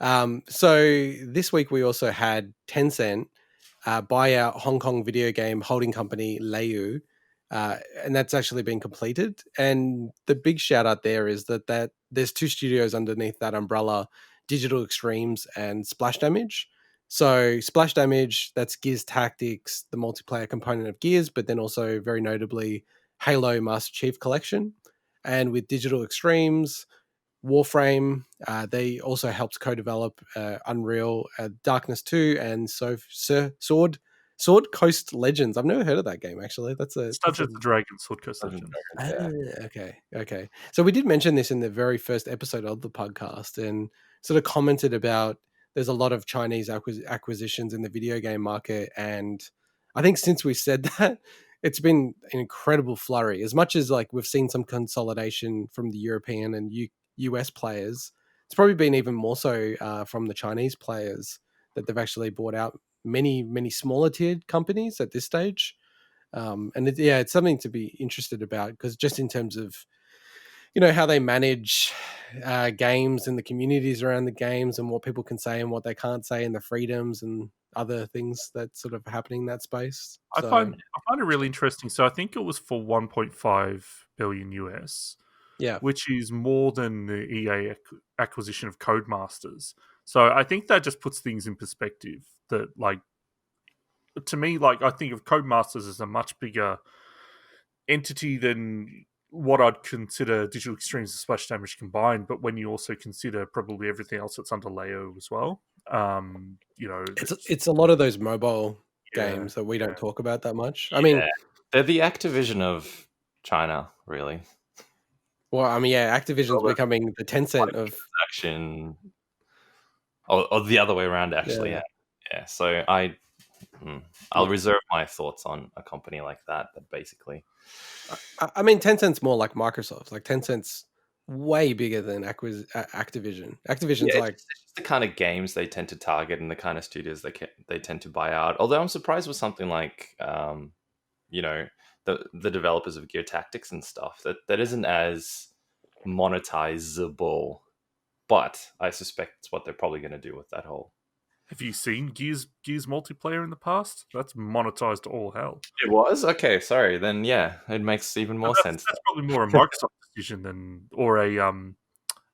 So this week we also had Tencent buy out Hong Kong video game holding company Leyou, and that's actually been completed. And the big shout out there is that there's two studios underneath that umbrella: Digital Extremes and Splash Damage. So Splash Damage, that's Gears Tactics, the multiplayer component of Gears, but then also very notably Halo Master Chief Collection. And with Digital Extremes, Warframe. They also helped co-develop Unreal, Darkness 2, and Sword Coast Legends. I've never heard of that game actually. It's Dungeons and Dragons, Sword Coast Legends. Okay. So we did mention this in the very first episode of the podcast, and sort of commented about there's a lot of Chinese acquisitions in the video game market, and I think since we said that, it's been an incredible flurry. As much as like we've seen some consolidation from the European and US players, it's probably been even more so from the Chinese players that they've actually bought out many smaller tiered companies at this stage. And it's something to be interested about, because just in terms of how they manage games and the communities around the games and what people can say and what they can't say and the freedoms and other things that sort of happening in that space. I find it really interesting. So I think it was for 1.5 billion US. Yeah, which is more than the EA acquisition of Codemasters. So I think that just puts things in perspective. That, like, to me, like, I think of Codemasters as a much bigger entity than what I'd consider Digital Extremes and Splash Damage combined. But when you also consider probably everything else that's under Leyou as well, it's a lot of those mobile games that we don't talk about that much. I mean, they're the Activision of China, really. Well, I mean, Activision's becoming the Tencent of action, or the other way around, actually. Yeah. So I'll reserve my thoughts on a company like that. But basically, I mean, Tencent's more like Microsoft. Like Tencent's way bigger than Activision. Activision's it's just the kind of games they tend to target and the kind of studios they tend to buy out. Although I'm surprised with something like the developers of Gear Tactics and stuff that isn't as monetizable, but I suspect it's what they're probably going to do with that whole. Have you seen Gears multiplayer in the past? That's monetized to all hell. It was? Okay, sorry. Then it makes even more sense. That's probably more a Microsoft decision or a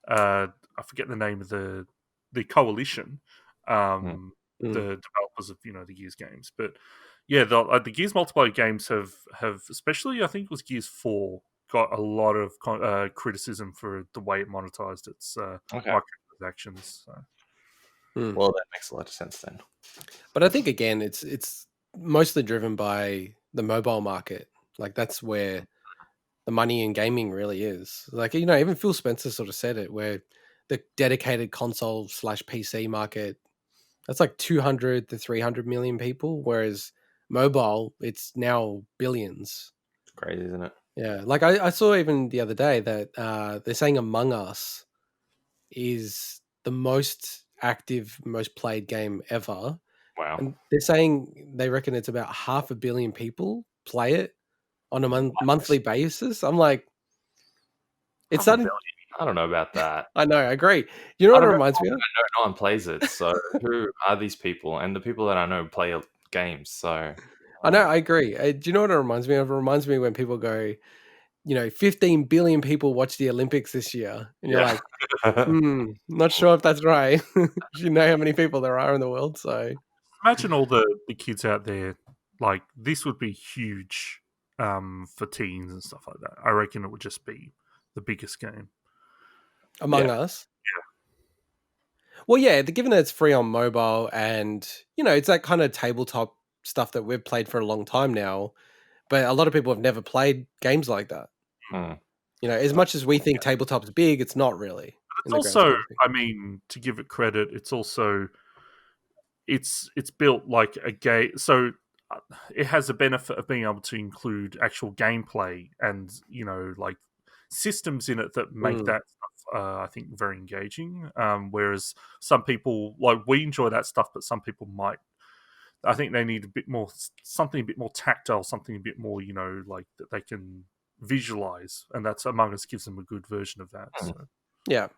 I forget the name of the coalition, the developers of the Gears games, but yeah, the Gears multiplayer games have especially, I think it was Gears 4, got a lot of criticism for the way it monetized its microtransactions. So. Well, that makes a lot of sense then. But I think again, it's mostly driven by the mobile market. Like that's where the money in gaming really is. Like even Phil Spencer sort of said it, where the dedicated console / PC market, that's like 200 to 300 million people, whereas mobile, it's now billions. It's crazy, isn't it? Yeah, like I saw even the other day that they're saying Among Us is the most active, most played game ever. Wow. And they're saying they reckon it's about 500 million people play it on a monthly basis. I'm like, it's starting. I don't know about that. I know, I agree. You know what it reminds me of? No one plays it, so who are these people? And the people that I know play games, so... I know, I agree. Do you know what it reminds me of? It reminds me when people go, 15 billion people watch the Olympics this year. And you're like, not sure if that's right. You know how many people there are in the world, so... Imagine all the kids out there, like, this would be huge for teens and stuff like that. I reckon it would just be the biggest game. Among Us? Yeah. Well, yeah, given that it's free on mobile and, it's that kind of tabletop stuff that we've played for a long time now, but a lot of people have never played games like that. As much as we think tabletop's big, it's not really. But it's also, I mean, to give it credit, it's also... It's built like a game, so it has a benefit of being able to include actual gameplay and like systems in it that make that stuff, I think, very engaging. Whereas some people, like, we enjoy that stuff, but some people might. I think they need something a bit more tactile, something a bit more, like that they can visualize, and that's Among Us gives them a good version of that. So. Yeah.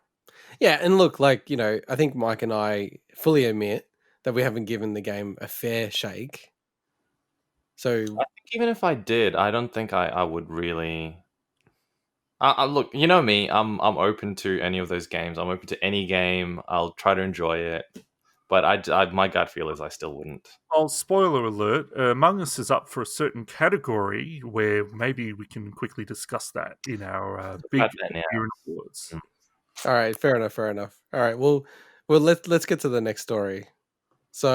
Yeah, and look, like, I think Mike and I fully admit that we haven't given the game a fair shake. So I think even if I did, I don't think I would really. Look, you know me. I'm open to any of those games. I'm open to any game. I'll try to enjoy it, but my gut feel is I still wouldn't. Oh, spoiler alert! Among Us is up for a certain category where maybe we can quickly discuss that in our big Then, year awards. Mm. all right, fair enough. All right, well, let's get to the next story.